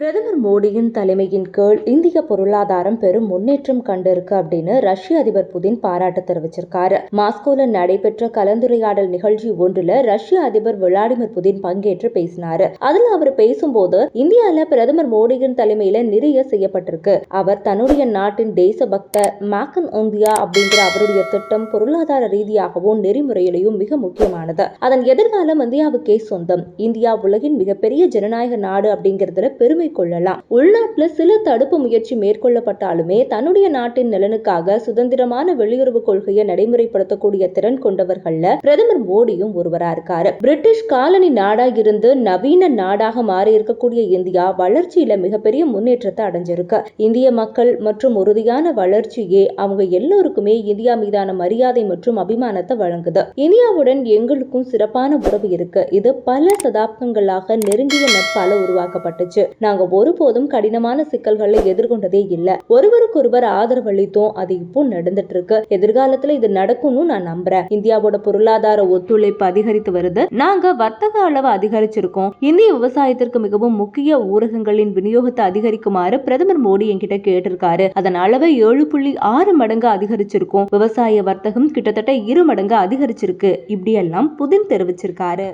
பிரதமர் மோடியின் தலைமையின் கீழ் இந்திய பொருளாதாரம் பெரும் முன்னேற்றம் கண்டிருக்கு அப்படின்னு ரஷ்ய அதிபர் புதின் பாராட்டு தெரிவிச்சிருக்காரு. மாஸ்கோல நடைபெற்ற கலந்துரையாடல் நிகழ்ச்சி ஒன்றுல ரஷ்ய அதிபர் விளாடிமிர் புதின் பங்கேற்று பேசினாரு. அதுல அவர் பேசும்போது இந்தியால பிரதமர் மோடியின் தலைமையில நிறைய செய்யப்பட்டிருக்கு. அவர் தன்னுடைய நாட்டின் தேசபக்த மேக் இன் இந்தியா அப்படிங்கிற அவருடைய திட்டம் பொருளாதார ரீதியாகவும் நெறிமுறையிலையும் மிக முக்கியமானது. அதன் எதிர்காலம் இந்தியாவுக்கே சொந்தம். இந்தியா உலகின் மிகப்பெரிய ஜனநாயக நாடு அப்படிங்கிறதுல பெருமை கொள்ளலாம். உள்நாட்டுல சில தடுப்பு முயற்சி மேற்கொள்ளப்பட்டாலுமே தன்னுடைய நாட்டின் நலனுக்காக சுதந்திரமான வெளியுறவு கொள்கையை நடைமுறைப்படுத்தக்கூடிய திறன் கொண்டவர்கள்ல பிரதமர் மோடியும் ஒருவரா இருக்காரு. பிரிட்டிஷ் காலனி நாடா இருந்து நவீன நாடாக மாறி இருக்கக்கூடிய இந்தியா வளர்ச்சியில மிகப்பெரிய முன்னேற்றத்தை அடைஞ்சிருக்கு. இந்திய மக்கள் மற்றும் உறுதியான வளர்ச்சியே அவங்க எல்லோருக்குமே இந்தியா மீதான மரியாதை மற்றும் அபிமானத்தை வழங்குது. இந்தியாவுடன் எங்களுக்கும் சிறப்பான உறவு இருக்கு. இது பல சதாப்தங்களாக நெருங்கிய நட்பால உருவாக்கப்பட்டுச்சு. நாங்க ஒருபோதும் கடினமான சிக்கல்களை எதிர்கொண்டதே இல்ல. ஒருவருக்கொருவர் ஆதரவளித்தோம். அது இப்போ நடந்துட்டு இருக்கு. எதிர்காலத்துல இது நடக்கும்னு நான் நம்புறேன். இந்தியாவோட பொருளாதார ஒத்துழைப்பு அதிகரித்து வருது. நாங்க வர்த்தக அளவு அதிகரிச்சிருக்கோம். இந்திய விவசாயத்திற்கு மிகவும் முக்கிய ஊரகங்களின் விநியோகத்தை அதிகரிக்குமாறு பிரதமர் மோடி என்கிட்ட கேட்டிருக்காரு. அதன் அளவை 7.6 மடங்கு அதிகரிச்சிருக்கோம். விவசாய வர்த்தகம் கிட்டத்தட்ட 2 மடங்கு அதிகரிச்சிருக்கு. இப்படி எல்லாம் புதின் தெரிவிச்சிருக்காரு.